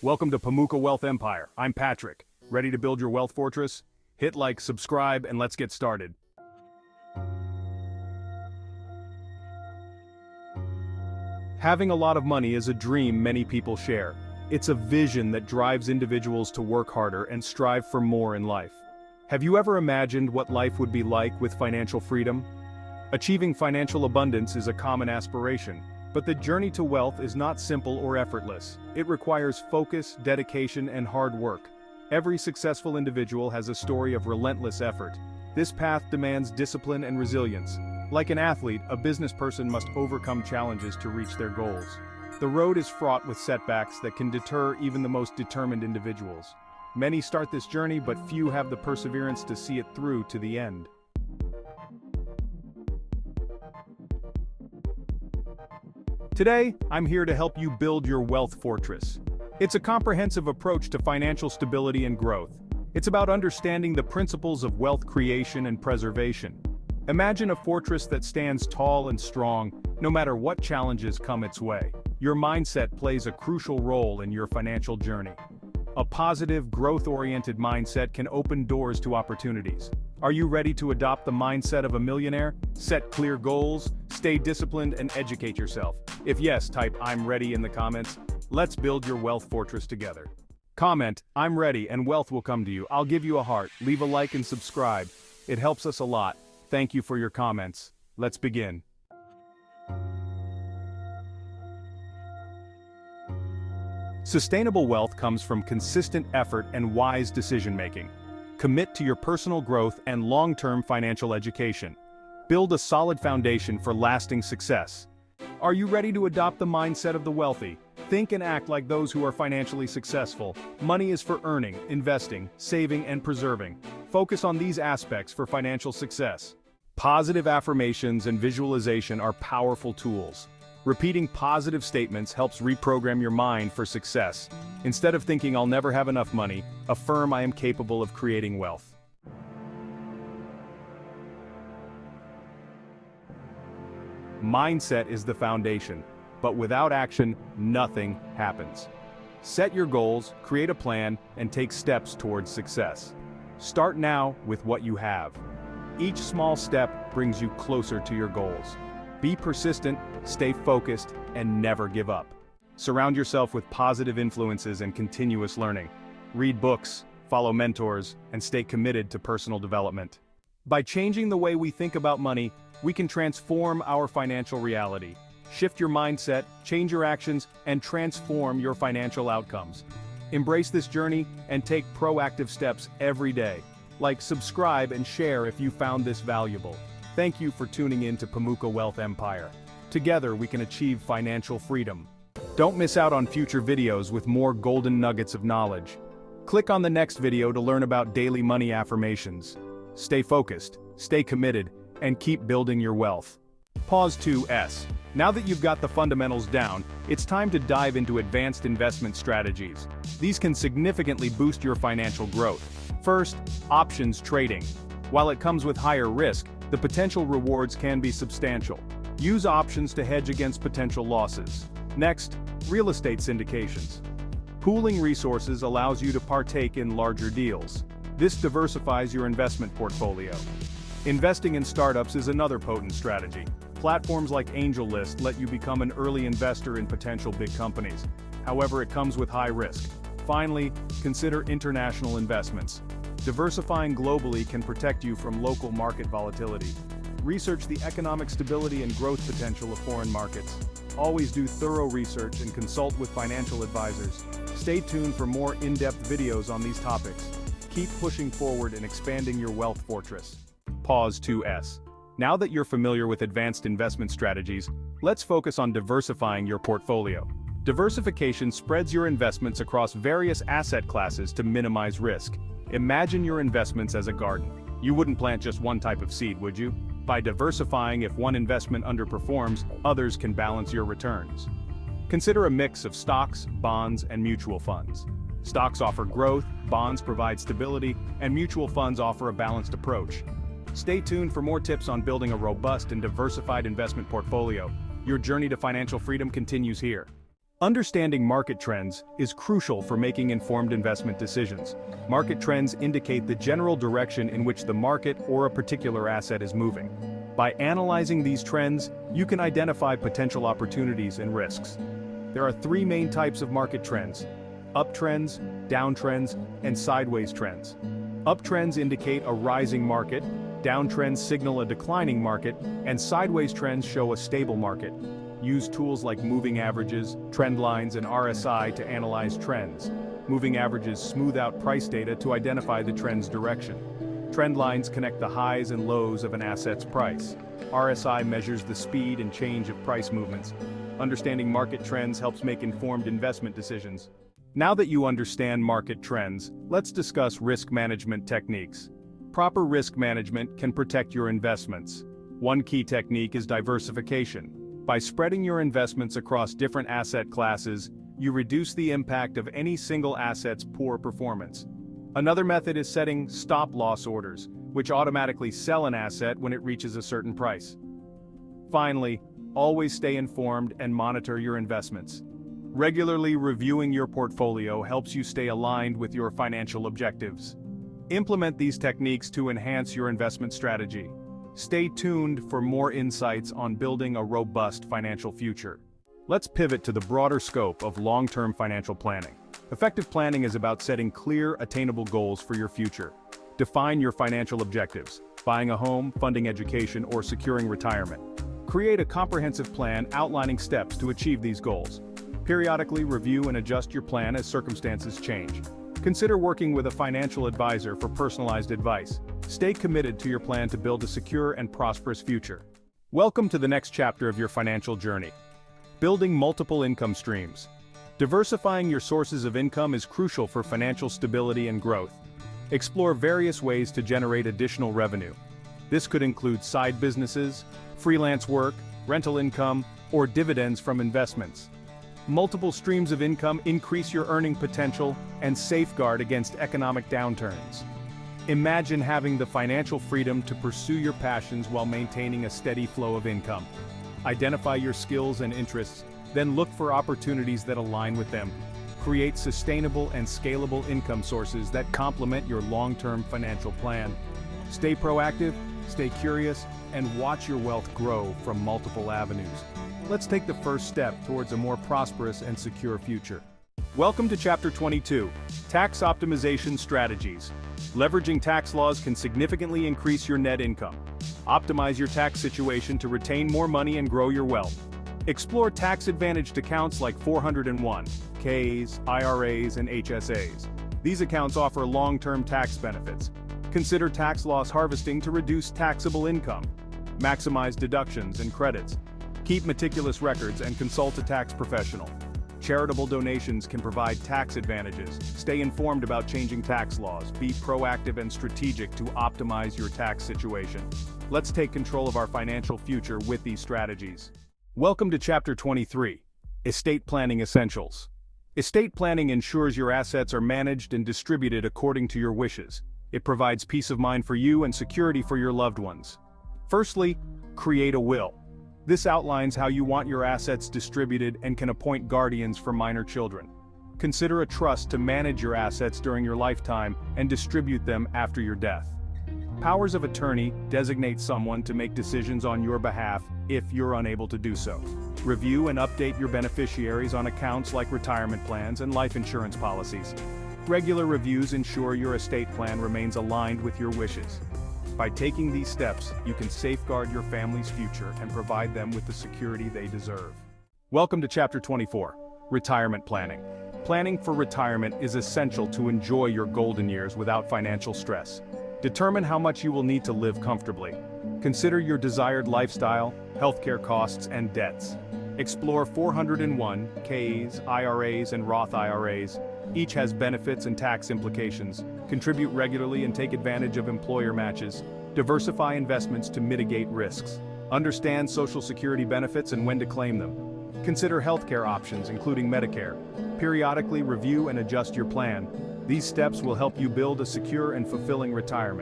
Welcome to Pamuka Wealth Empire. I'm Patrick. Ready to build your wealth fortress? Hit like, subscribe, and let's get started. Having a lot of money is a dream many people share. It's a vision that drives individuals to work harder and strive for more in life. Have you ever imagined what life would be like with financial freedom? Achieving financial abundance is a common aspiration, but the journey to wealth is not simple or effortless. It requires focus, dedication, and hard work. Every successful individual has a story of relentless effort. This path demands discipline and resilience. Like an athlete, a business person must overcome challenges to reach their goals. The road is fraught with setbacks that can deter even the most determined individuals. Many start this journey, but few have the perseverance to see it through to the end. Today, I'm here to help you build your wealth fortress. It's a comprehensive approach to financial stability and growth. It's about understanding the principles of wealth creation and preservation. Imagine a fortress that stands tall and strong, no matter what challenges come its way. Your mindset plays a crucial role in your financial journey. A positive, growth-oriented mindset can open doors to opportunities. Are you ready to adopt the mindset of a millionaire? Set clear goals, stay disciplined, and educate yourself. If yes, type "I'm ready" in the comments. Let's build your wealth fortress together. Comment, "I'm ready," and wealth will come to you. I'll give you a heart. Leave a like and subscribe. It helps us a lot. Thank you for your comments. Let's begin. Sustainable wealth comes from consistent effort and wise decision-making. Commit to your personal growth and long-term financial education. Build a solid foundation for lasting success. Are you ready to adopt the mindset of the wealthy? Think and act like those who are financially successful. Money is for earning, investing, saving, and preserving. Focus on these aspects for financial success. Positive affirmations and visualization are powerful tools. Repeating positive statements helps reprogram your mind for success. Instead of thinking "I'll never have enough money," affirm "I am capable of creating wealth." Mindset is the foundation, but without action, nothing happens. Set your goals, create a plan, and take steps towards success. Start now with what you have. Each small step brings you closer to your goals. Be persistent, stay focused, and never give up. Surround yourself with positive influences and continuous learning. Read books, follow mentors, and stay committed to personal development. By changing the way we think about money, we can transform our financial reality. Shift your mindset, change your actions, and transform your financial outcomes. Embrace this journey and take proactive steps every day. Like, subscribe, and share if you found this valuable. Thank you for tuning in to Pamuka Wealth Empire. Together we can achieve financial freedom. Don't miss out on future videos with more golden nuggets of knowledge. Click on the next video to learn about daily money affirmations. Stay focused, stay committed, and keep building your wealth. Pause 2S. Now that you've got the fundamentals down, it's time to dive into advanced investment strategies. These can significantly boost your financial growth. First, options trading. While it comes with higher risk, the potential rewards can be substantial. Use options to hedge against potential losses. Next, real estate syndications. Pooling resources allows you to partake in larger deals. This diversifies your investment portfolio. Investing in startups is another potent strategy. Platforms like AngelList let you become an early investor in potential big companies. However, it comes with high risk. Finally, consider international investments. Diversifying globally can protect you from local market volatility. Research the economic stability and growth potential of foreign markets. Always do thorough research and consult with financial advisors. Stay tuned for more in-depth videos on these topics. Keep pushing forward and expanding your wealth fortress. Pause 2S. Now that you're familiar with advanced investment strategies, let's focus on diversifying your portfolio. Diversification spreads your investments across various asset classes to minimize risk. Imagine your investments as a garden. You wouldn't plant just one type of seed, would you? By diversifying, if one investment underperforms, others can balance your returns. Consider a mix of stocks, bonds, and mutual funds. Stocks offer growth, bonds provide stability, and mutual funds offer a balanced approach. Stay tuned for more tips on building a robust and diversified investment portfolio. Your journey to financial freedom continues here. Understanding market trends is crucial for making informed investment decisions. Market trends indicate the general direction in which the market or a particular asset is moving. By analyzing these trends, you can identify potential opportunities and risks. There are three main types of market trends: uptrends, downtrends, and sideways trends. Uptrends indicate a rising market, downtrends signal a declining market, and sideways trends show a stable market. Use tools like moving averages, trend lines, and RSI to analyze trends. Moving averages smooth out price data to identify the trend's direction. Trend lines connect the highs and lows of an asset's price. RSI measures the speed and change of price movements. Understanding market trends helps make informed investment decisions. Now that you understand market trends, let's discuss risk management techniques. Proper risk management can protect your investments. One key technique is diversification. By spreading your investments across different asset classes, you reduce the impact of any single asset's poor performance. Another method is setting stop-loss orders, which automatically sell an asset when it reaches a certain price. Finally, always stay informed and monitor your investments. Regularly reviewing your portfolio helps you stay aligned with your financial objectives. Implement these techniques to enhance your investment strategy. Stay tuned for more insights on building a robust financial future. Let's pivot to the broader scope of long-term financial planning. Effective planning is about setting clear, attainable goals for your future. Define your financial objectives: buying a home, funding education, or securing retirement. Create a comprehensive plan outlining steps to achieve these goals. Periodically review and adjust your plan as circumstances change. Consider working with a financial advisor for personalized advice. Stay committed to your plan to build a secure and prosperous future. Welcome to the next chapter of your financial journey. Building multiple income streams. Diversifying your sources of income is crucial for financial stability and growth. Explore various ways to generate additional revenue. This could include side businesses, freelance work, rental income, or dividends from investments. Multiple streams of income increase your earning potential and safeguard against economic downturns. Imagine having the financial freedom to pursue your passions while maintaining a steady flow of income. Identify your skills and interests, then look for opportunities that align with them. Create sustainable and scalable income sources that complement your long-term financial plan. Stay proactive, stay curious, and watch your wealth grow from multiple avenues. Let's take the first step towards a more prosperous and secure future. Welcome to Chapter 22, Tax Optimization Strategies. Leveraging tax laws can significantly increase your net income. Optimize your tax situation to retain more money and grow your wealth. Explore tax-advantaged accounts like 401(k)s, IRAs, and HSAs. These accounts offer long-term tax benefits. Consider tax loss harvesting to reduce taxable income. Maximize deductions and credits. Keep meticulous records and consult a tax professional. Charitable donations can provide tax advantages. Stay informed about changing tax laws. Be proactive and strategic to optimize your tax situation. Let's take control of our financial future with these strategies. Welcome to Chapter 23, Estate Planning Essentials. Estate planning ensures your assets are managed and distributed according to your wishes. It provides peace of mind for you and security for your loved ones. Firstly, create a will. This outlines how you want your assets distributed and can appoint guardians for minor children. Consider a trust to manage your assets during your lifetime and distribute them after your death. Powers of attorney designate someone to make decisions on your behalf if you're unable to do so. Review and update your beneficiaries on accounts like retirement plans and life insurance policies. Regular reviews ensure your estate plan remains aligned with your wishes. By taking these steps, you can safeguard your family's future and provide them with the security they deserve. Welcome to Chapter 24, Retirement Planning. Planning for retirement is essential to enjoy your golden years without financial stress. Determine how much you will need to live comfortably. Consider your desired lifestyle, healthcare costs, and debts. Explore 401(k)s, IRAs, and Roth IRAs. Each has benefits and tax implications. Contribute regularly and take advantage of employer matches. Diversify investments to mitigate risks. Understand Social Security benefits and when to claim them. Consider healthcare options, including Medicare. Periodically review and adjust your plan. These steps will help you build a secure and fulfilling retirement.